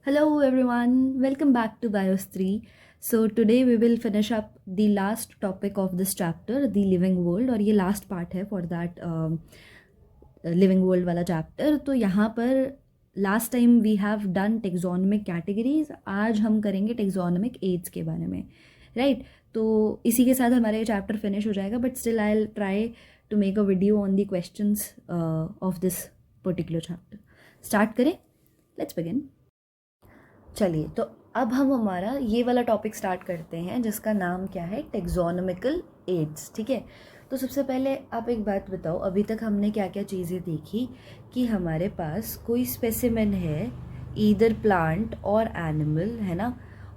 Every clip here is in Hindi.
Hello everyone, welcome back to Bios 3. So today we will finish up the last topic of this chapter, the living world, और ये last part है for that living world वाला chapter. तो यहाँ पर last time we have done taxonomic categories, आज हम करेंगे taxonomic aids के बारे में, right? तो इसी के साथ हमारा ये chapter finish हो जाएगा, but still I'll try to make a video on the questions of this particular chapter. Start करें? Let's begin. चलिए, तो अब हम हमारा ये वाला टॉपिक स्टार्ट करते हैं जिसका नाम क्या है, टेक्सोनोमिकल एड्स. ठीक है, तो सबसे पहले आप एक बात बताओ, अभी तक हमने क्या क्या चीज़ें देखी कि हमारे पास कोई स्पेसिमेन है, ईदर प्लांट और एनिमल, है ना,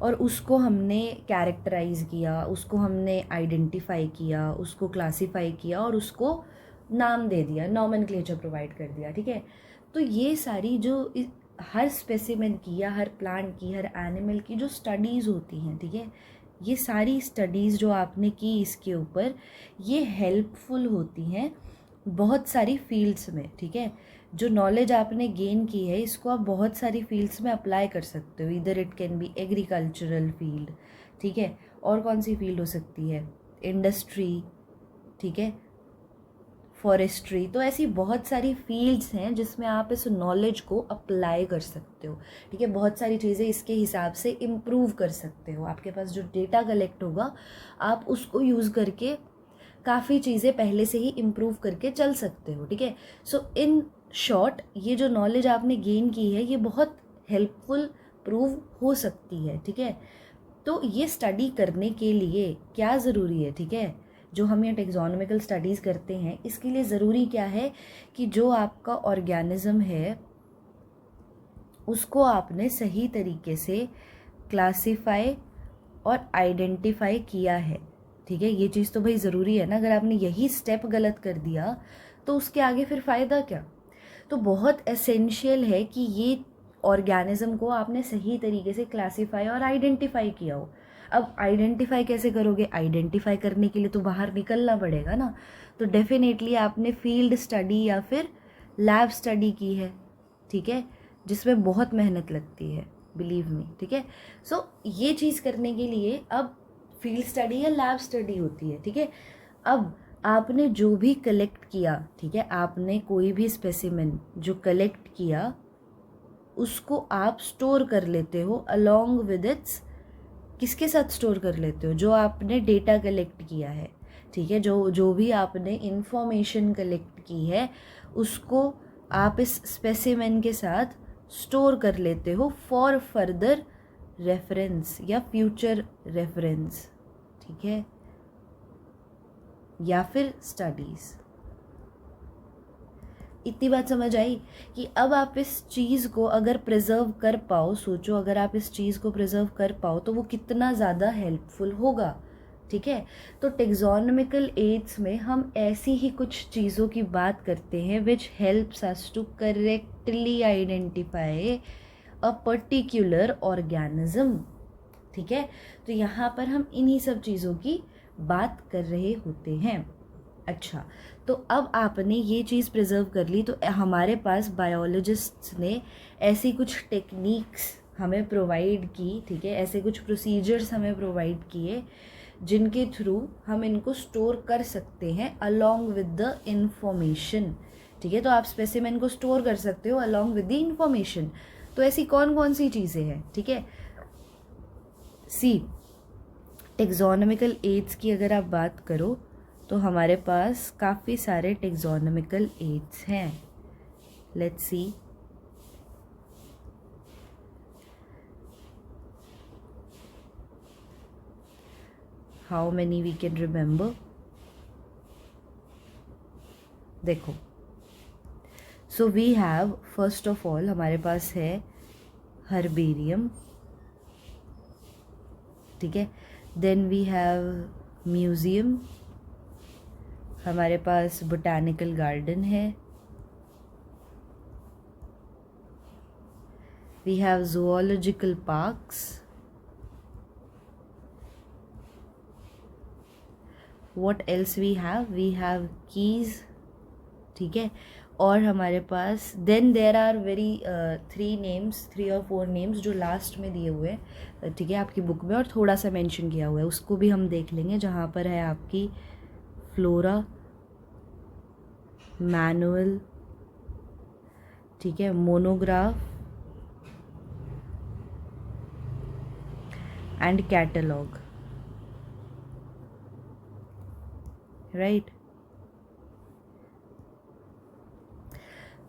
और उसको हमने कैरेक्टराइज किया, उसको हमने आइडेंटिफाई किया, उसको क्लासीफाई किया और उसको नाम दे दिया, नॉमेनक्लेचर प्रोवाइड कर दिया. ठीक है, तो ये सारी जो हर स्पेसिमेन की या हर प्लांट की, हर एनिमल की जो स्टडीज़ होती हैं, ठीक है, ये सारी स्टडीज़ जो आपने की इसके ऊपर, ये हेल्पफुल होती हैं बहुत सारी फील्ड्स में. ठीक है, जो नॉलेज आपने गेन की है इसको आप बहुत सारी फील्ड्स में अप्लाई कर सकते हो. इधर it can be agricultural field, ठीक है, और कौन सी फील्ड हो सकती है, इंडस्ट्री, ठीक है, फॉरेस्ट्री. तो ऐसी बहुत सारी फील्ड्स हैं जिसमें आप इस नॉलेज को अप्लाई कर सकते हो. ठीक है, बहुत सारी चीज़ें इसके हिसाब से इम्प्रूव कर सकते हो. आपके पास जो डेटा कलेक्ट होगा आप उसको यूज़ करके काफ़ी चीज़ें पहले से ही इम्प्रूव करके चल सकते हो. ठीक है, सो इन शॉर्ट ये जो नॉलेज आपने गेन की है ये बहुत हेल्पफुल प्रूव हो सकती है. ठीक है, तो ये स्टडी करने के लिए क्या ज़रूरी है, ठीक है, जो हम ये टेक्सोनोमिकल स्टडीज़ करते हैं इसके लिए ज़रूरी क्या है कि जो आपका ऑर्गेनिज्म है उसको आपने सही तरीके से क्लासीफाई और आइडेंटिफाई किया है. ठीक है, ये चीज़ तो भाई ज़रूरी है ना. अगर आपने यही स्टेप गलत कर दिया तो उसके आगे फिर फ़ायदा क्या. तो बहुत एसेंशियल है कि ये ऑर्गेनिज्म को आपने सही तरीके से क्लासीफाई और आइडेंटिफाई किया हो. अब आइडेंटिफाई कैसे करोगे, आइडेंटिफाई करने के लिए तो बाहर निकलना पड़ेगा ना. तो डेफिनेटली आपने फील्ड स्टडी या फिर लैब स्टडी की है, ठीक है, जिसमें बहुत मेहनत लगती है, बिलीव मी. ठीक है, सो ये चीज़ करने के लिए अब फील्ड स्टडी या लैब स्टडी होती है. ठीक है, अब आपने जो भी कलेक्ट किया, ठीक है, आपने कोई भी स्पेसिमेन जो कलेक्ट किया उसको आप स्टोर कर लेते हो अलॉन्ग विद इट्स, किसके साथ स्टोर कर लेते हो, जो आपने डेटा कलेक्ट किया है. ठीक है, जो भी आपने इंफॉर्मेशन कलेक्ट की है उसको आप इस स्पेसिमेन के साथ स्टोर कर लेते हो फॉर फर्दर रेफरेंस या फ्यूचर रेफरेंस. ठीक है, या फिर स्टडीज़. इतनी बात समझ आई कि अब आप इस चीज़ को अगर प्रिजर्व कर पाओ, सोचो अगर आप इस चीज़ को प्रिजर्व कर पाओ तो वो कितना ज़्यादा हेल्पफुल होगा. ठीक है, तो टेक्सोनोमिकल एड्स में हम ऐसी ही कुछ चीज़ों की बात करते हैं which helps us to correctly identify a particular organism. ठीक है, तो यहाँ पर हम इन्हीं सब चीज़ों की बात कर रहे होते हैं. अच्छा, तो अब आपने ये चीज़ प्रिजर्व कर ली तो हमारे पास बायोलॉजिस्ट्स ने ऐसी कुछ टेक्निक्स हमें प्रोवाइड की. ठीक है, ऐसे कुछ प्रोसीजर्स हमें प्रोवाइड किए जिनके थ्रू हम इनको स्टोर कर सकते हैं अलॉन्ग विद द इंफॉर्मेशन. ठीक है, तो आप स्पेसिमेन को स्टोर कर सकते हो अलॉन्ग विद द इंफॉर्मेशन. तो ऐसी कौन कौन सी चीज़ें हैं, ठीक है, सी टेक्सोनोमिकल एड्स की अगर आप बात करो तो हमारे पास काफ़ी सारे टेक्सोनोमिकल एड्स हैं. Let's see. How many we can remember. देखो, so we have first of all हमारे पास है हर्बेरियम. ठीक है, देन वी हैव म्यूज़ियम, हमारे पास बोटैनिकल गार्डन है, we have zoological parks, what else we have, we have keys. ठीक है, और हमारे पास देन देयर आर वेरी 3 और 4 नेम्स जो लास्ट में दिए हुए हैं, ठीक है, आपकी बुक में, और थोड़ा सा मेंशन किया हुआ है, उसको भी हम देख लेंगे। जहाँ पर है आपकी फ्लोरा, मैनुअल, ठीक है, मोनोग्राफ एंड कैटलॉग, राइट।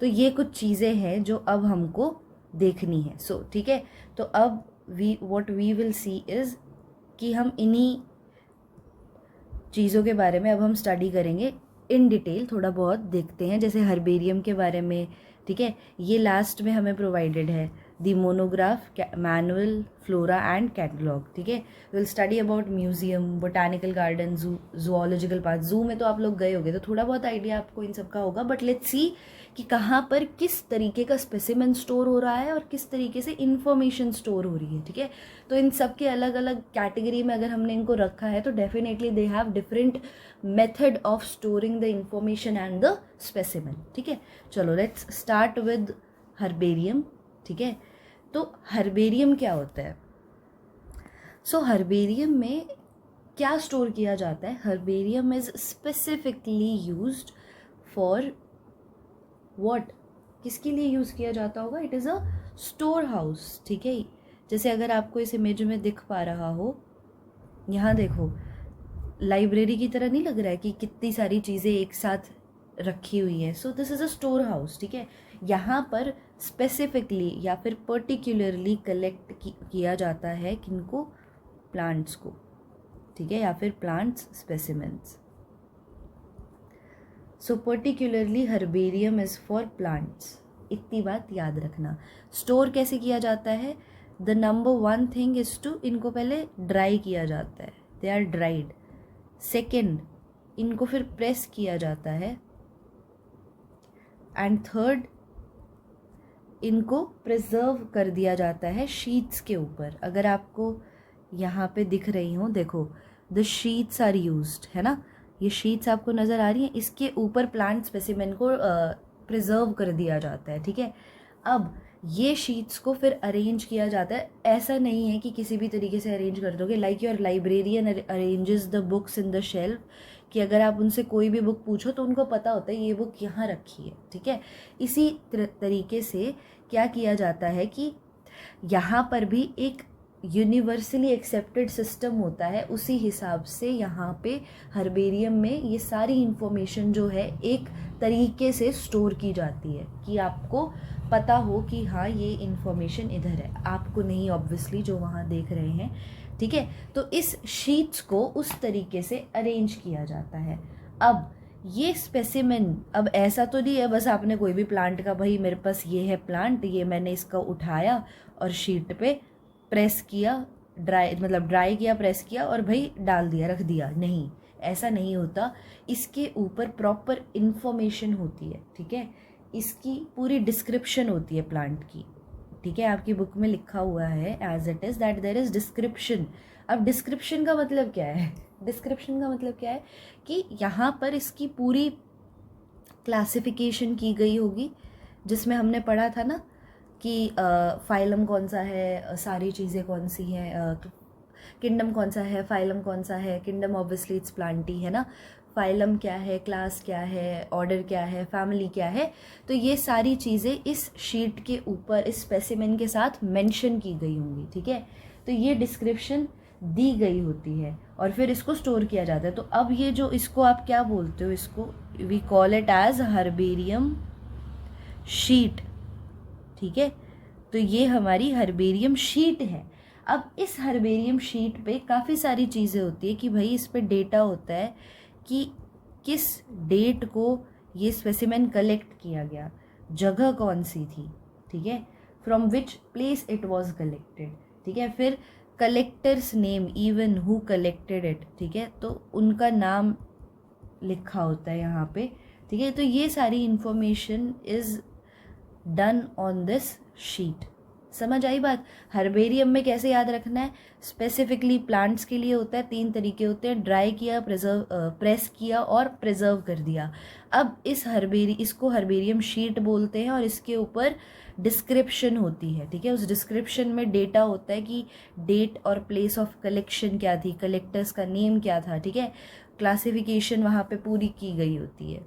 तो ये कुछ चीज़ें हैं जो अब हमको देखनी है। सो ठीक है, तो अब what we will see is कि हम इन्हीं चीज़ों के बारे में अब हम स्टडी करेंगे इन डिटेल, थोड़ा बहुत देखते हैं। जैसे हर्बेरियम के बारे में, ठीक है, ये लास्ट में हमें प्रोवाइडेड है, the monograph, manual, flora and catalogue, ठीक है। Will study about museum, botanical garden, zoological park. Zoo में तो आप लोग गए होगे तो थोड़ा बहुत आइडिया आपको इन सब का होगा, बट लेट्स सी कि कहाँ पर किस तरीके का स्पेसिमेन स्टोर हो रहा है और किस तरीके से इंफॉर्मेशन स्टोर हो रही है, ठीक है। तो इन सब के अलग अलग कैटेगरी में अगर हमने इनको रखा है तो definitely they have different method of storing the information and the specimen, ठीक है। चलो लेट्स स्टार्ट विद हर्बेरियम, ठीक है। तो हर्बेरियम क्या होता है? सो हर्बेरियम में क्या स्टोर किया जाता है? Herbarium is specifically used for what? किसके लिए यूज़ किया जाता होगा? It is a store house, ठीक है। जैसे अगर आपको इस इमेज में दिख पा रहा हो, यहाँ देखो, लाइब्रेरी की तरह नहीं लग रहा है कि कितनी सारी चीज़ें एक साथ रखी हुई है। So this is a store house, ठीक है। यहाँ पर स्पेसिफिकली या फिर पर्टिकुलरली कलेक्ट किया जाता है किनको? प्लांट्स को, ठीक है, या फिर plants specimens. So particularly herbarium is for plants, इतनी बात याद रखना। स्टोर कैसे किया जाता है? The number 1 thing is to, इनको पहले ड्राई किया जाता है, दे आर ड्राइड। सेकेंड, इनको फिर प्रेस किया जाता है। एंड थर्ड, इनको प्रिजर्व कर दिया जाता है शीट्स के ऊपर। अगर आपको यहाँ पे दिख रही हो, देखो, द शीट्स आर यूज्ड, है ना, ये शीट्स आपको नज़र आ रही हैं, इसके ऊपर प्लांट स्पेसिमेन को प्रिजर्व कर दिया जाता है, ठीक है। अब ये शीट्स को फिर अरेंज किया जाता है। ऐसा नहीं है कि किसी भी तरीके से अरेंज कर दोगे, like your librarian arranges the books in the shelf, कि अगर आप उनसे कोई भी बुक पूछो तो उनको पता होता है ये बुक यहाँ रखी है, ठीक है। इसी तरीके से क्या किया जाता है कि यहाँ पर भी एक यूनिवर्सली एक्सेप्टेड सिस्टम होता है, उसी हिसाब से यहाँ पे हर्बेरियम में ये सारी इंफॉर्मेशन जो है एक तरीके से स्टोर की जाती है कि आपको पता हो कि हाँ ये इंफॉर्मेशन इधर है, आपको नहीं ऑब्वियसली जो वहाँ देख रहे हैं, ठीक है। तो इस शीट्स को उस तरीके से अरेंज किया जाता है। अब ये स्पेसिमेन, अब ऐसा तो नहीं है बस आपने कोई भी प्लांट का, भाई मेरे पास ये है प्लांट, ये मैंने इसका उठाया और शीट पे प्रेस किया, ड्राई किया, प्रेस किया और भाई डाल दिया, रख दिया, नहीं, ऐसा नहीं होता। इसके ऊपर प्रॉपर इन्फॉर्मेशन होती है, ठीक है। इसकी पूरी डिस्क्रिप्शन होती है प्लांट की, ठीक है। आपकी बुक में लिखा हुआ है as it is that there is description. अब डिस्क्रिप्शन का मतलब क्या है? डिस्क्रिप्शन का मतलब क्या है कि यहाँ पर इसकी पूरी क्लासिफिकेशन की गई होगी, जिसमें हमने पढ़ा था ना कि फाइलम कौन सा है, सारी चीज़ें कौन सी हैं, किंगडम कौन सा है, फाइलम कौन सा है। किंगडम ऑब्वियसली इट्स प्लांटी, है ना। फाइलम क्या है, क्लास क्या है, ऑर्डर क्या है, फैमिली क्या है। तो ये सारी चीज़ें इस शीट के ऊपर इस स्पेसिमेन के साथ मेंशन की गई होंगी, ठीक है। तो ये डिस्क्रिप्शन दी गई होती है और फिर इसको स्टोर किया जाता है। तो अब ये जो, इसको आप क्या बोलते हो? इसको we call it as herbarium sheet, ठीक है। तो ये हमारी हर्बेरियम शीट है। अब इस हर्बेरियम शीट पे काफ़ी सारी चीज़ें होती है कि भाई इस पे डेटा होता है कि किस डेट को ये स्पेसिमेन कलेक्ट किया गया, जगह कौन सी थी, ठीक है, from which place it was collected, ठीक है। फिर collector's name, even who collected it, ठीक है, तो उनका नाम लिखा होता है यहाँ पे, ठीक है। तो ये सारी information is done on this sheet, समझ आई बात? हर्बेरियम में कैसे याद रखना है, स्पेसिफिकली प्लांट्स के लिए होता है, 3 तरीके होते हैं, ड्राई किया, प्रेस किया और प्रिजर्व कर दिया। अब इसको हर्बेरियम शीट बोलते हैं और इसके ऊपर डिस्क्रिप्शन होती है, ठीक है। उस डिस्क्रिप्शन में डेटा होता है कि डेट और प्लेस ऑफ कलेक्शन क्या थी, कलेक्टर्स का नेम क्या था, ठीक है, क्लासिफिकेशन वहाँ पे पूरी की गई होती है।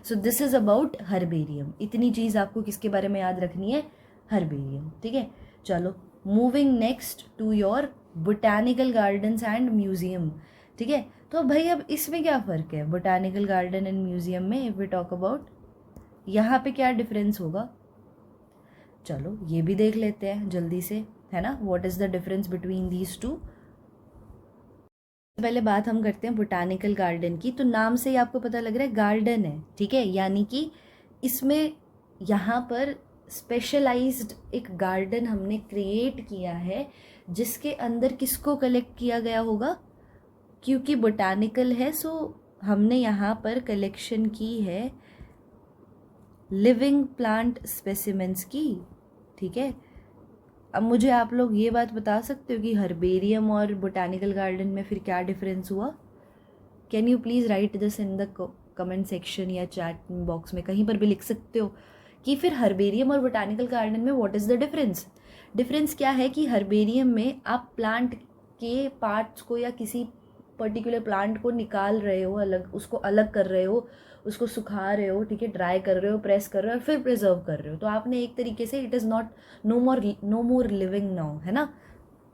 So this is about herbarium. इतनी चीज़ आपको किसके बारे में याद रखनी है, हर्बेरियम, ठीक है। चलो moving next to your botanical gardens and museum, ठीक है। तो भाई अब इसमें क्या फ़र्क है बोटानिकल गार्डन एंड म्यूजियम में, इफ़ वी टॉक अबाउट, यहाँ पे क्या डिफरेंस होगा, चलो ये भी देख लेते हैं जल्दी से, है ना। What is the difference between these two. पहले बात हम करते हैं बोटानिकल गार्डन की। तो नाम से ही आपको पता लग रहा है गार्डन है, ठीक है, यानी कि इसमें यहाँ पर स्पेशलाइज्ड एक गार्डन हमने क्रिएट किया है जिसके अंदर किसको कलेक्ट किया गया होगा, क्योंकि बोटानिकल है सो हमने यहाँ पर कलेक्शन की है लिविंग प्लांट स्पेसिमेंट्स की, ठीक है। अब मुझे आप लोग ये बात बता सकते हो कि हर्बेरियम और बोटानिकल गार्डन में फिर क्या डिफरेंस हुआ? Can you please write this in the comment section या चैट बॉक्स में, कहीं पर भी लिख सकते हो कि फिर हर्बेरियम और बोटानिकल गार्डन में what is the difference. Difference क्या है कि हर्बेरियम में आप प्लांट के पार्ट्स को या किसी पर्टिकुलर प्लांट को निकाल रहे हो, अलग उसको अलग कर रहे हो, उसको सुखा रहे हो, ठीक है, ड्राई कर रहे हो, प्रेस कर रहे हो और फिर प्रिजर्व कर रहे हो। तो आपने एक तरीके से it is not know more living now, है ना।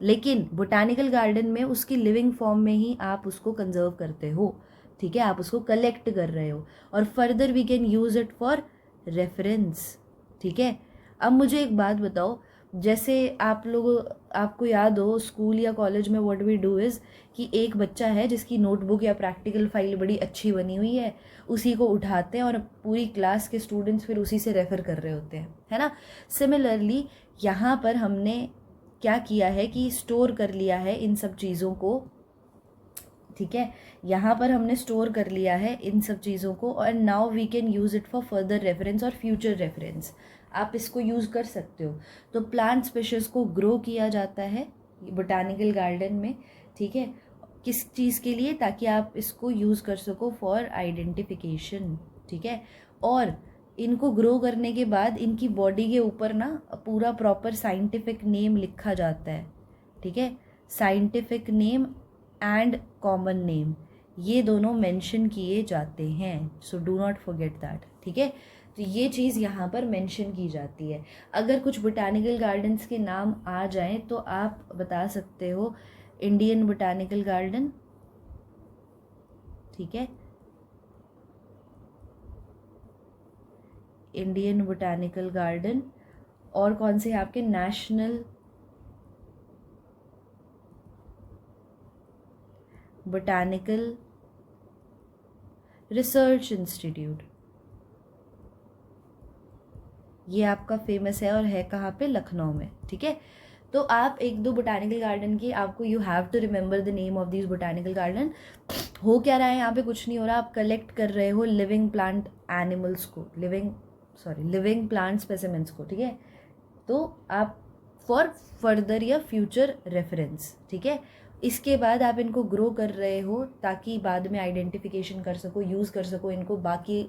लेकिन बोटानिकल गार्डन में उसकी लिविंग फॉर्म में ही आप उसको कंजर्व करते हो, ठीक है, आप उसको कलेक्ट कर रहे हो और further we can use it for reference, ठीक है। अब मुझे एक बात बताओ, जैसे आपको याद हो स्कूल या कॉलेज में व्हाट वी डू इज़ कि एक बच्चा है जिसकी नोटबुक या प्रैक्टिकल फाइल बड़ी अच्छी बनी हुई है, उसी को उठाते हैं और पूरी क्लास के स्टूडेंट्स फिर उसी से रेफ़र कर रहे होते हैं, है ना। सिमिलरली यहाँ पर हमने क्या किया है कि स्टोर कर लिया है इन सब चीज़ों को, ठीक है, यहाँ पर हमने स्टोर कर लिया है इन सब चीज़ों को और now we can use it for further reference और फ्यूचर रेफरेंस। आप इसको यूज़ कर सकते हो। तो प्लांट स्पीशीज़ को ग्रो किया जाता है बोटानिकल गार्डन में, ठीक है, किस चीज़ के लिए, ताकि आप इसको यूज़ कर सको फॉर आइडेंटिफिकेशन, ठीक है। और इनको ग्रो करने के बाद इनकी बॉडी के ऊपर ना पूरा प्रॉपर साइंटिफिक नेम लिखा जाता है, ठीक है, scientific name and common name, ये दोनों मेंशन किए जाते हैं। So do not forget that, ठीक है। तो ये चीज़ यहाँ पर मेंशन की जाती है। अगर कुछ बोटानिकल गार्डन्स के नाम आ जाएं तो आप बता सकते हो इंडियन बोटानिकल गार्डन, ठीक है, इंडियन बोटानिकल गार्डन, और कौन से आपके नेशनल बोटानिकल रिसर्च इंस्टीट्यूट, ये आपका फेमस है और है कहाँ पे, लखनऊ में, ठीक है। तो आप एक दो बोटानिकल गार्डन की आपको you have to remember the name of this botanical garden. हो क्या रहा है यहाँ पे, कुछ नहीं हो रहा, आप कलेक्ट कर रहे हो लिविंग प्लांट एनिमल्स को, लिविंग प्लांट स्पेसिमेंट्स को, ठीक है। तो आप फॉर फर्दर या फ्यूचर रेफरेंस, ठीक है, इसके बाद आप इनको ग्रो कर रहे हो ताकि बाद में आइडेंटिफिकेशन कर सको, यूज़ कर सको इनको बाकी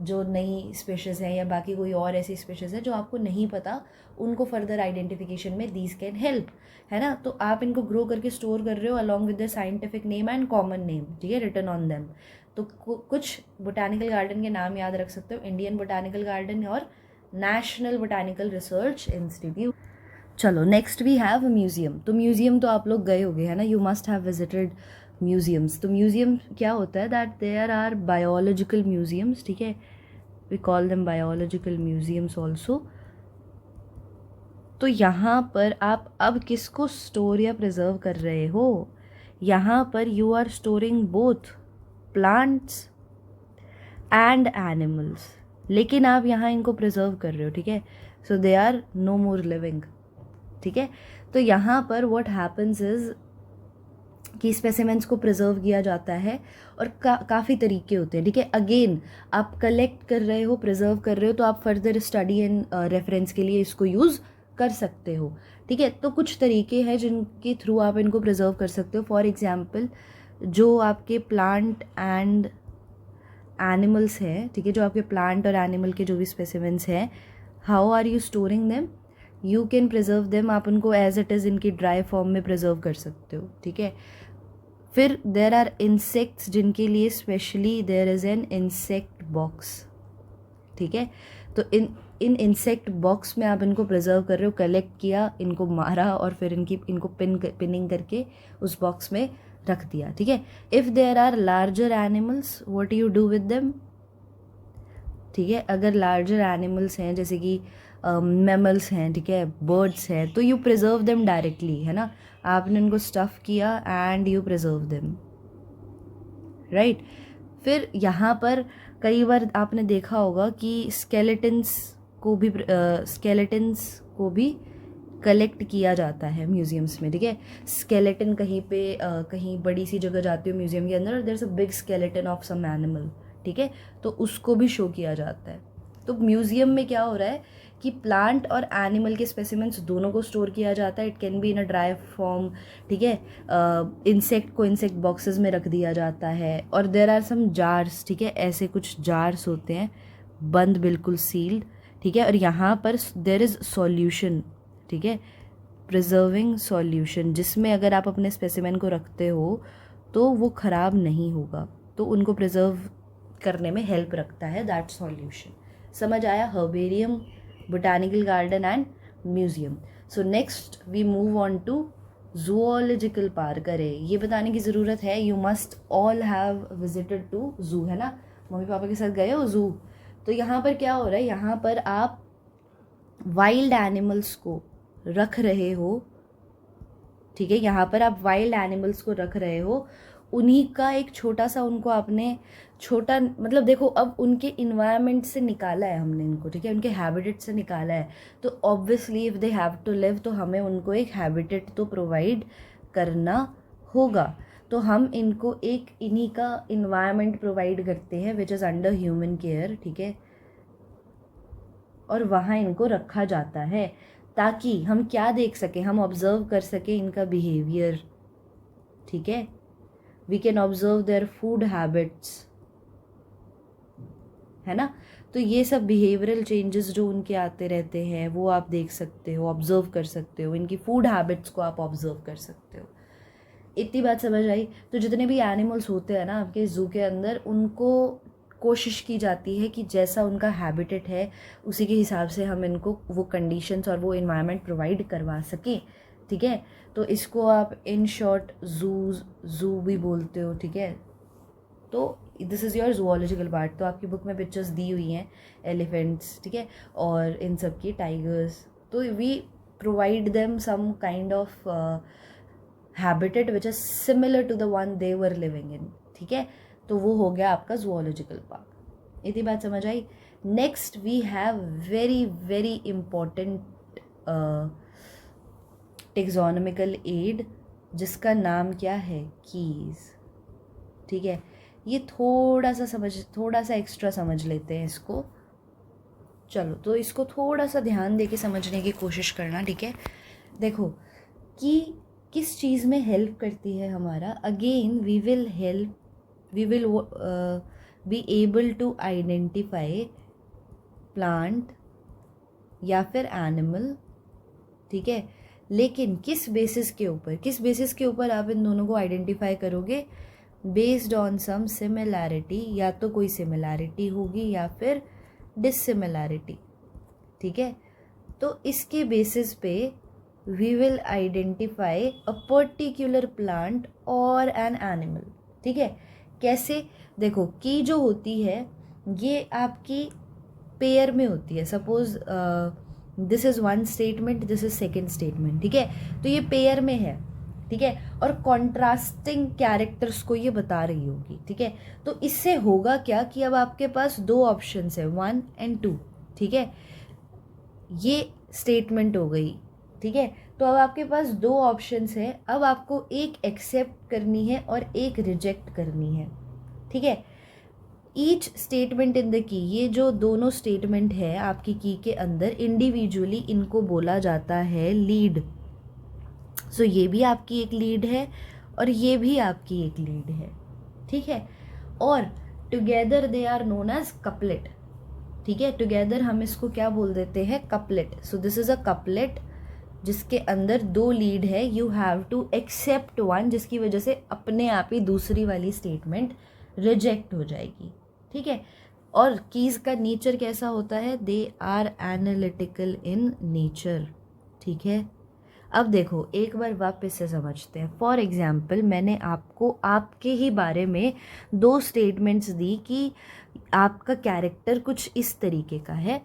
जो नई स्पीशीज़ हैं या बाकी कोई और ऐसी स्पीशीज़ है जो आपको नहीं पता, उनको फर्दर आइडेंटिफिकेशन में दीज कैन हेल्प, है ना। तो आप इनको ग्रो करके स्टोर कर रहे हो along with the scientific name and common name, ठीक है, रिटन ऑन देम। तो कुछ बोटानिकल गार्डन के नाम याद रख सकते हो, इंडियन बोटानिकल गार्डन और नेशनल बोटानिकल रिसर्च इंस्टीट्यूट। चलो नेक्स्ट वी हैव म्यूज़ियम। तो म्यूज़ियम तो आप लोग गए होंगे, है ना, you must have visited museums. तो म्यूज़ियम क्या होता है, that there are biological museums, ठीक है, we call them biological museums also. तो यहाँ पर आप अब किसको स्टोर या प्रिजर्व कर रहे हो, यहाँ पर you are storing both plants and animals, लेकिन आप यहाँ इनको प्रिजर्व कर रहे हो, ठीक है, so they are no more living, ठीक है। तो यहाँ पर व्हाट हैपन्स इज कि स्पेसिमेंट्स को प्रिजर्व किया जाता है और काफ़ी तरीके होते हैं, ठीक है। अगेन आप कलेक्ट कर रहे हो, प्रिजर्व कर रहे हो, तो आप फर्दर स्टडी एंड रेफरेंस के लिए इसको यूज़ कर सकते हो, ठीक है। तो कुछ तरीके हैं जिनके थ्रू आप इनको प्रिजर्व कर सकते हो। फॉर एग्जांपल जो आपके प्लांट एंड एनिमल्स हैं, ठीक है, जो आपके प्लांट और एनिमल के जो भी स्पेसिमेंट्स हैं, how are you storing them, you can preserve them, आप उनको एज इट इज़ इनकी ड्राई फॉर्म में प्रिजर्व कर सकते हो, ठीक है। फिर देर आर इंसेक्ट्स जिनके लिए specially there is an insect box, ठीक है। तो इन इंसेक्ट बॉक्स में आप इनको प्रिजर्व कर रहे हो, कलेक्ट किया, इनको मारा और फिर इनको पिनिंग करके उस बॉक्स में रख दिया, ठीक है। If there are larger animals what you do with them, ठीक है। अगर लार्जर एनिमल्स हैं जैसे कि मैमल्स हैं, ठीक है, बर्ड्स हैं, तो यू प्रिजर्व देम डायरेक्टली, है ना, आपने उनको स्टफ़ किया and you preserve them, right. फिर यहाँ पर कई बार आपने देखा होगा कि स्केलेटन्स को भी कलेक्ट किया जाता है म्यूजियम्स में, ठीक है। स्केलेटन कहीं पे कहीं बड़ी सी जगह जाती हो म्यूजियम के अंदर, there is a big skeleton of some animal, ठीक है, तो उसको भी शो किया जाता है। तो म्यूजियम में क्या हो रहा है कि प्लांट और एनिमल के स्पेसिमेंट्स दोनों को स्टोर किया जाता है। It can be in a dry form, ठीक है। इंसेक्ट को इंसेक्ट बॉक्सेस में रख दिया जाता है। और देयर आर सम जार्स, ठीक है, ऐसे कुछ जार्स होते हैं बंद, बिल्कुल सील्ड, ठीक है। और यहाँ पर देयर इज़ सॉल्यूशन, ठीक है, प्रिजर्विंग सॉल्यूशन, जिसमें अगर आप अपने स्पेसिमेन को रखते हो तो वो ख़राब नहीं होगा, तो उनको प्रिजर्व करने में हेल्प रखता है दैट सॉल्यूशन। समझ आया? Herbarium, botanical garden and museum. So next we move on to zoological park. अरे ये बताने की ज़रूरत है, you must all have visited to zoo, है ना, मम्मी पापा के साथ गए हो जू। तो यहाँ पर क्या हो रहा है, यहाँ पर आप वाइल्ड एनिमल्स को रख रहे हो, ठीक है, यहाँ पर आप वाइल्ड एनिमल्स को रख रहे हो, उन्हीं का एक छोटा सा, उनको आपने छोटा, मतलब देखो अब उनके इन्वायरमेंट से निकाला है हमने इनको, ठीक है, उनके हैबिटेट से निकाला है, तो obviously if they have to live, तो हमें उनको एक हैबिटेट तो प्रोवाइड करना होगा। तो हम इनको एक इन्हीं का इन्वायरमेंट प्रोवाइड करते हैं which is under human care, ठीक है, और वहाँ इनको रखा जाता है ताकि हम क्या देख सकें, हम ऑब्जर्व कर सकें इनका बिहेवियर, ठीक है। We can observe their food habits, है ना। तो ये सब बिहेवियरल चेंजेस जो उनके आते रहते हैं वो आप देख सकते हो, ऑब्जर्व कर सकते हो, इनकी फूड हैबिट्स को आप ऑब्जर्व कर सकते हो। इतनी बात समझ आई? तो जितने भी एनिमल्स होते हैं ना आपके जू के अंदर, उनको कोशिश की जाती है कि जैसा उनका हैबिटेट है उसी के हिसाब से हम इनको वो कंडीशंस और वो इन्वायरमेंट प्रोवाइड करवा सकें, ठीक है। तो इसको आप इन शॉर्ट जू भी बोलते हो, ठीक है। तो this is your zoological part. तो आपकी बुक में पिक्चर्स दी हुई हैं एलिफेंट्स, ठीक है, और इन सब की टाइगर्स, तो we provide them some kind of habitat which is similar to the one they were living in, ठीक है। तो वो हो गया आपका जूलॉजिकल पार्क। इतनी बात समझ आई? Next we have very very important taxonomical aid, जिसका नाम क्या है, कीज, ठीक है। ये थोड़ा सा एक्स्ट्रा समझ लेते हैं इसको। चलो, तो इसको थोड़ा सा ध्यान दे के समझने की कोशिश करना, ठीक है। देखो कि किस चीज़ में हेल्प करती है हमारा। Again we will be able to identify plant या फिर एनिमल, ठीक है। लेकिन किस बेसिस के ऊपर आप इन दोनों को आइडेंटिफाई करोगे? बेस्ड ऑन सम सिमिलैरिटी, या तो कोई सिमिलैरिटी होगी या फिर डिससिमिलैरिटी, ठीक है। तो इसके बेसिस पे we will identify a particular plant और एन एनिमल, ठीक है। कैसे? देखो, की जो होती है ये आपकी पेयर में होती है। Suppose this is one statement, this is second statement, ठीक है। तो ये पेयर में है, ठीक है, और कॉन्ट्रास्टिंग कैरेक्टर्स को ये बता रही होगी, ठीक है। तो इससे होगा क्या कि अब आपके पास दो ऑप्शंस है, 1 and 2, ठीक है। ये स्टेटमेंट हो गई, ठीक है। तो अब आपके पास दो ऑप्शंस है, अब आपको एक एक्सेप्ट करनी है और एक रिजेक्ट करनी है, ठीक है। Each statement in the key, ये जो दोनों स्टेटमेंट है आपकी की के अंदर, इंडिविजुअली इनको बोला जाता है लीड। सो ये भी आपकी एक लीड है और ये भी आपकी एक लीड है, ठीक है। और together they are known as couplet, ठीक है। टुगेदर हम इसको क्या बोल देते हैं, couplet. So this is a couplet जिसके अंदर दो लीड है। You have to accept one, जिसकी वजह से अपने आप ही दूसरी वाली स्टेटमेंट रिजेक्ट हो जाएगी, ठीक है। और कीज का नेचर कैसा होता है, they are analytical in nature, ठीक है। अब देखो एक बार वापस से समझते हैं। फॉर एग्जाम्पल मैंने आपको आपके ही बारे में दो स्टेटमेंट्स दी कि आपका कैरेक्टर कुछ इस तरीके का है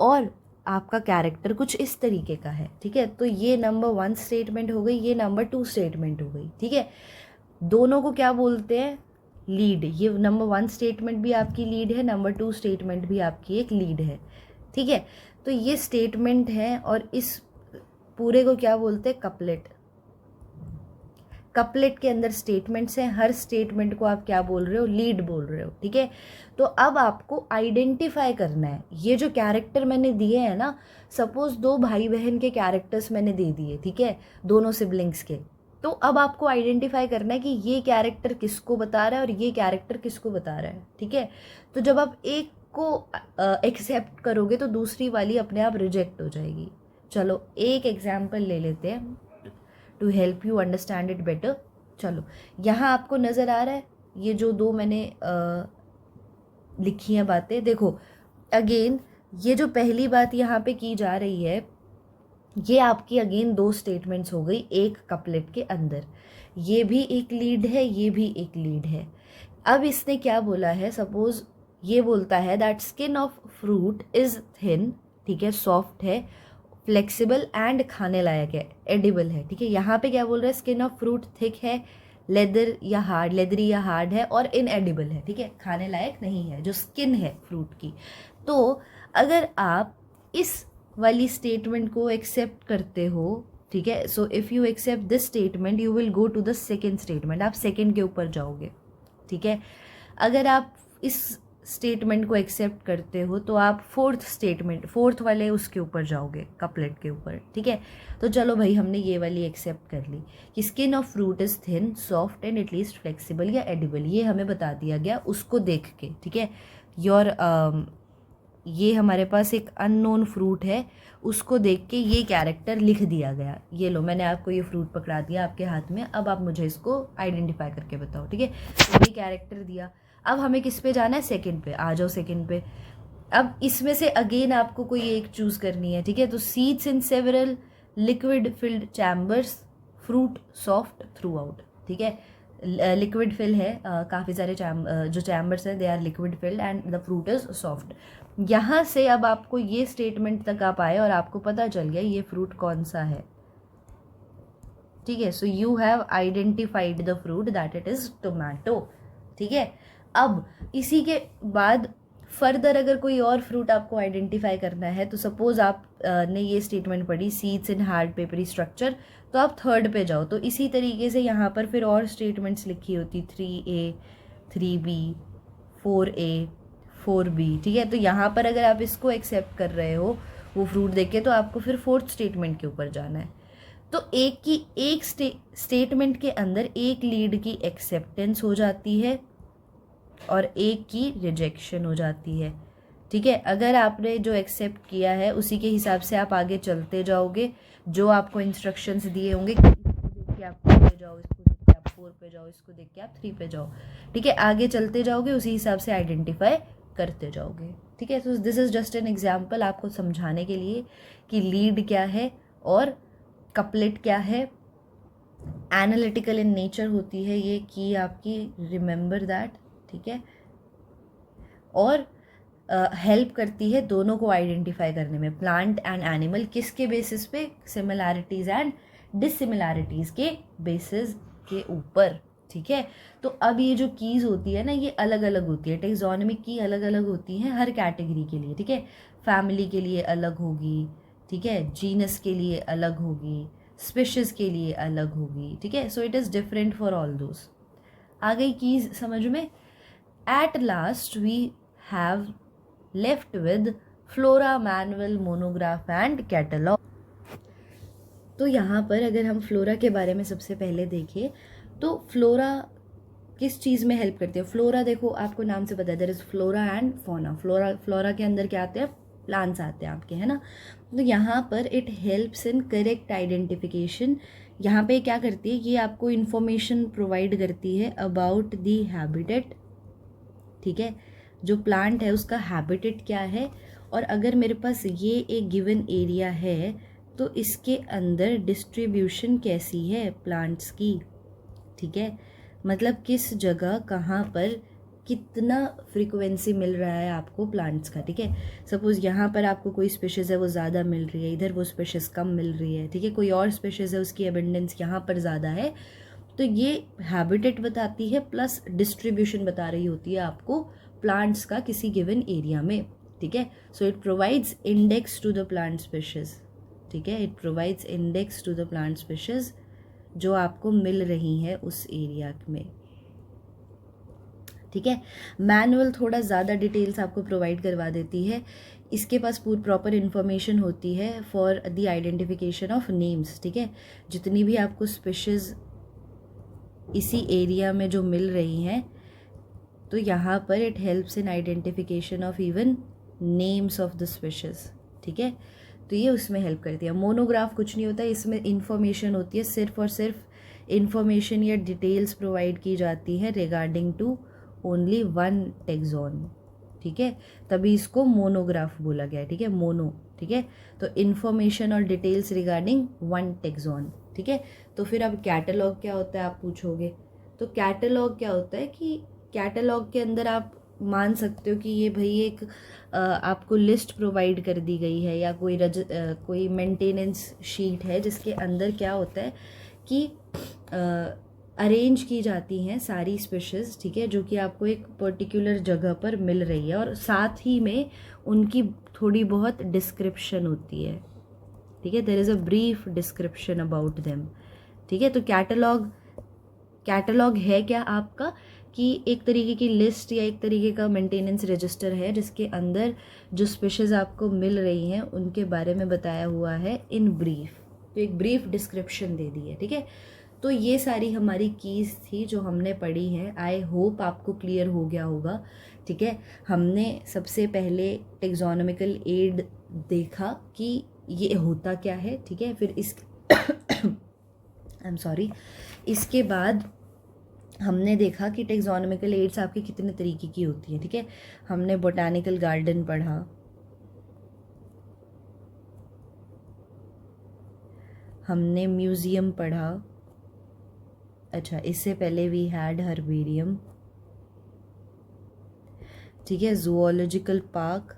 और आपका कैरेक्टर कुछ इस तरीके का है, ठीक है। तो ये नंबर 1 स्टेटमेंट हो गई, ये नंबर 2 स्टेटमेंट हो गई, ठीक है। दोनों को क्या बोलते हैं, लीड। ये नंबर 1 स्टेटमेंट भी आपकी लीड है, नंबर 2 स्टेटमेंट भी आपकी एक लीड है, ठीक है। तो ये स्टेटमेंट है और इस पूरे को क्या बोलते हैं, कपलेट। कपलेट के अंदर स्टेटमेंट्स हैं, हर स्टेटमेंट को आप क्या बोल रहे हो, लीड बोल रहे हो, ठीक है। तो अब आपको आइडेंटिफाई करना है, ये जो कैरेक्टर मैंने दिए हैं ना, सपोज 2 भाई बहन के कैरेक्टर्स मैंने दे दिए, ठीक है, दोनों सिबलिंग्स के। तो अब आपको आइडेंटिफाई करना है कि ये कैरेक्टर किसको बता रहा है और ये कैरेक्टर किसको बता रहा है, ठीक है। तो जब आप एक को एक्सेप्ट करोगे तो दूसरी वाली अपने आप रिजेक्ट हो जाएगी। चलो एक एग्जाम्पल ले लेते हैं to help you understand it better. चलो यहाँ आपको नज़र आ रहा है ये जो दो मैंने लिखी हैं बातें, देखो अगेन ये जो पहली बात यहाँ पे की जा रही है, ये आपकी अगेन 2 स्टेटमेंट्स हो गई एक कपलेट के अंदर। ये भी एक लीड है, ये भी एक लीड है। अब इसने क्या बोला है, सपोज ये बोलता है that skin of fruit is thin, ठीक है, सॉफ्ट है, फ्लेक्सिबल एंड खाने लायक है, एडिबल है, ठीक है। यहाँ पे क्या बोल रहा है, स्किन ऑफ फ्रूट थिक है, लेदर या हार्ड, लेदरी या हार्ड है और इनएडिबल है, ठीक है, खाने लायक नहीं है, जो स्किन है फ्रूट की। तो अगर आप इस वाली स्टेटमेंट को एक्सेप्ट करते हो, ठीक है, so if you accept this statement you will go to the second statement, आप सेकेंड के ऊपर जाओगे, ठीक है। अगर आप इस स्टेटमेंट को एक्सेप्ट करते हो तो आप फोर्थ वाले उसके ऊपर जाओगे, कपलेट के ऊपर, ठीक है। तो चलो भाई हमने ये वाली एक्सेप्ट कर ली कि skin of fruit is thin, soft and at least flexible या एडिबल, ये हमें बता दिया गया उसको देख के, ठीक है। ये हमारे पास एक अननोन फ्रूट है, उसको देख के ये कैरेक्टर लिख दिया गया। ये लो मैंने आपको ये फ्रूट पकड़ा दिया आपके हाथ में, अब आप मुझे इसको आइडेंटिफाई करके बताओ, ठीक है। तो ये कैरेक्टर दिया। अब हमें किस पे जाना है, सेकंड पे। आ जाओ सेकंड पे। अब इसमें से अगेन आपको कोई एक चूज करनी है, ठीक है। तो seeds in several liquid field chambers, fruit soft through out, ठीक है। लिक्विड फिल है, काफ़ी सारे जो चैम्बर्स हैं they are liquid filled and the fruit is soft. यहाँ से अब आपको ये स्टेटमेंट तक आप आए और आपको पता चल गया ये फ्रूट कौन सा है, ठीक है। So you have identified the fruit that it is tomato, ठीक है। अब इसी के बाद फर्दर अगर कोई और फ्रूट आपको आइडेंटिफाई करना है, तो सपोज आप ने ये स्टेटमेंट पढ़ी seeds in hard peppery structure, तो आप थर्ड पे जाओ। तो इसी तरीके से यहाँ पर फिर और स्टेटमेंट्स लिखी होती 3A 3B 4A 4B, ठीक है। तो यहाँ पर अगर आप इसको एक्सेप्ट कर रहे हो वो फ्रूट देख के, तो आपको फिर फोर्थ स्टेटमेंट के ऊपर जाना है। तो एक स्टेटमेंट के अंदर एक लीड की एक्सेप्टेंस हो जाती है और एक की रिजेक्शन हो जाती है, ठीक है। अगर आपने जो एक्सेप्ट किया है उसी के हिसाब से आप आगे चलते जाओगे, जो आपको इंस्ट्रक्शंस दिए होंगे कि इसको देख के आप 2 पे जाओ, इसको देख के आप 4 पे जाओ, इसको देख के आप 3 पे जाओ, ठीक है। आगे चलते जाओगे, उसी हिसाब से आइडेंटिफाई करते जाओगे, ठीक है। तो this is just an example आपको समझाने के लिए कि लीड क्या है और कपलेट क्या है। एनालिटिकल इन नेचर होती है ये की आपकी, रिमेंबर दैट, ठीक है। और हेल्प करती है दोनों को आइडेंटिफाई करने में, प्लांट एंड एनिमल, किसके बेसिस पे, सिमिलैरिटीज एंड डिससिमिलैरिटीज के बेसिस के ऊपर, ठीक है। तो अब ये जो कीज होती है ना, ये अलग अलग होती है, टेक्सोनोमिक की अलग अलग होती हैं हर कैटेगरी के लिए, ठीक है। फैमिली के लिए अलग होगी, ठीक है, जीनस के लिए अलग होगी, स्पीशीज के लिए अलग होगी, ठीक है। So it is different for all those. आ गई कीज समझ में। At last we have left with flora, manual, monograph and catalog. तो यहाँ पर अगर हम फ्लोरा के बारे में सबसे पहले देखें तो फ्लोरा किस चीज़ में हेल्प करती है. फ्लोरा देखो आपको नाम से पता है, there is flora and fauna. Flora के अंदर क्या आते हैं, प्लांट्स आते हैं आपके, है ना. तो यहाँ पर it helps in correct identification. यहाँ पे क्या करती है, ये आपको इन्फॉर्मेशन प्रोवाइड करती है अबाउट दी हैबिटेट. ठीक है, जो प्लांट है उसका हैबिटेट क्या है, और अगर मेरे पास ये एक गिवन एरिया है तो इसके अंदर डिस्ट्रीब्यूशन कैसी है प्लांट्स की. ठीक है, मतलब किस जगह कहाँ पर कितना फ्रीक्वेंसी मिल रहा है आपको प्लांट्स का. ठीक है, सपोज़ यहाँ पर आपको कोई स्पेशीज़ है वो ज़्यादा मिल रही है, इधर वो स्पेशीज़ कम मिल रही है. ठीक है, कोई और स्पेशीज़ है उसकी एबंडेंस यहाँ पर ज़्यादा है. तो ये हैबिटेट बताती है प्लस डिस्ट्रीब्यूशन बता रही होती है आपको प्लांट्स का किसी गिवन एरिया में. ठीक है, so it provides index to the plant species. ठीक है, it provides index to the plant species जो आपको मिल रही हैं उस एरिया में. ठीक है, मैनुअल थोड़ा ज़्यादा डिटेल्स आपको प्रोवाइड करवा देती है. इसके पास प्रॉपर इन्फॉर्मेशन होती है for the identification of names. ठीक है, जितनी भी आपको स्पेशीज़ इसी एरिया में जो मिल रही हैं तो यहाँ पर it helps in identification of even names of the species. ठीक है, तो ये उसमें हेल्प करती है. मोनोग्राफ कुछ नहीं होता, इसमें इंफॉर्मेशन होती है, सिर्फ और सिर्फ इंफॉर्मेशन या डिटेल्स प्रोवाइड की जाती है regarding to only one taxon. ठीक है, तभी इसको मोनोग्राफ बोला गया है. ठीक है, मोनो. ठीक है, तो इन्फॉर्मेशन और डिटेल्स रिगार्डिंग वन टेक्सॉन. ठीक है, तो फिर अब कैटलॉग क्या होता है आप पूछोगे. तो कैटलॉग क्या होता है कि कैटलॉग के अंदर आप मान सकते हो कि ये भाई एक आपको लिस्ट प्रोवाइड कर दी गई है या कोई मेंटेनेंस शीट है जिसके अंदर क्या होता है कि अरेंज की जाती हैं सारी स्पेशीज़. ठीक है, जो कि आपको एक पर्टिकुलर जगह पर मिल रही है और साथ ही में उनकी थोड़ी बहुत डिस्क्रिप्शन होती है. ठीक है, there is a brief description about them. ठीक है, तो कैटलॉग है क्या आपका कि एक तरीके की लिस्ट या एक तरीके का मेंटेनेंस रजिस्टर है जिसके अंदर जो स्पेशीज़ आपको मिल रही हैं उनके बारे में बताया हुआ है इन ब्रीफ. तो एक ब्रीफ डिस्क्रिप्शन दे दी है. ठीक है, तो ये सारी हमारी कीज़ थी जो हमने पढ़ी हैं. आई होप आपको क्लियर हो गया होगा. ठीक है, हमने सबसे पहले टेक्सोनोमिकल एड देखा कि ये होता क्या है. ठीक है, फिर इसके बाद हमने देखा कि टेक्सोनोमिकल एड्स आपकी कितने तरीके की होती हैं. ठीक है, हमने बोटानिकल गार्डन पढ़ा, हमने म्यूज़ियम पढ़ा. अच्छा, इससे पहले वी हैड हर्बेरियम. ठीक है, जूलॉजिकल पार्क.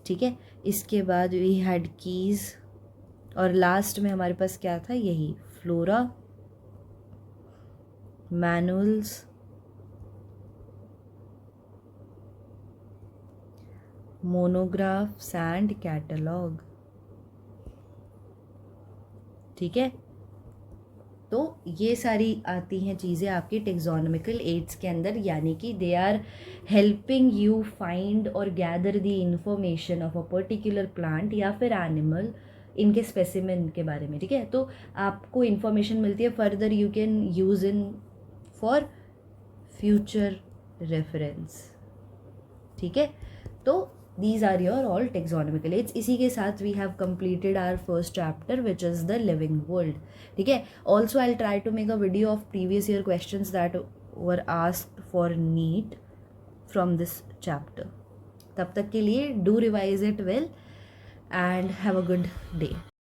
ठीक है, इसके बाद वी हैड कीज़ और लास्ट में हमारे पास क्या था, यही flora, manuals, monographs and catalogue. ठीक है, तो ये सारी आती हैं चीज़ें आपकी टेक्सोनोमिकल एड्स के अंदर, यानी कि they are helping you find और gather the information of a particular plant या फिर एनिमल, इनके स्पेसिमेन के बारे में. ठीक है, तो आपको इन्फॉर्मेशन मिलती है, further you can use in for future reference. ठीक है, तो these are your all taxonomical aids. इसी के साथ we have completed our first chapter which is the living world. ठीक है, also I'll try to make a video of previous year questions that were asked for NEET from this chapter. तब तक के लिए do revise it well and have a good day.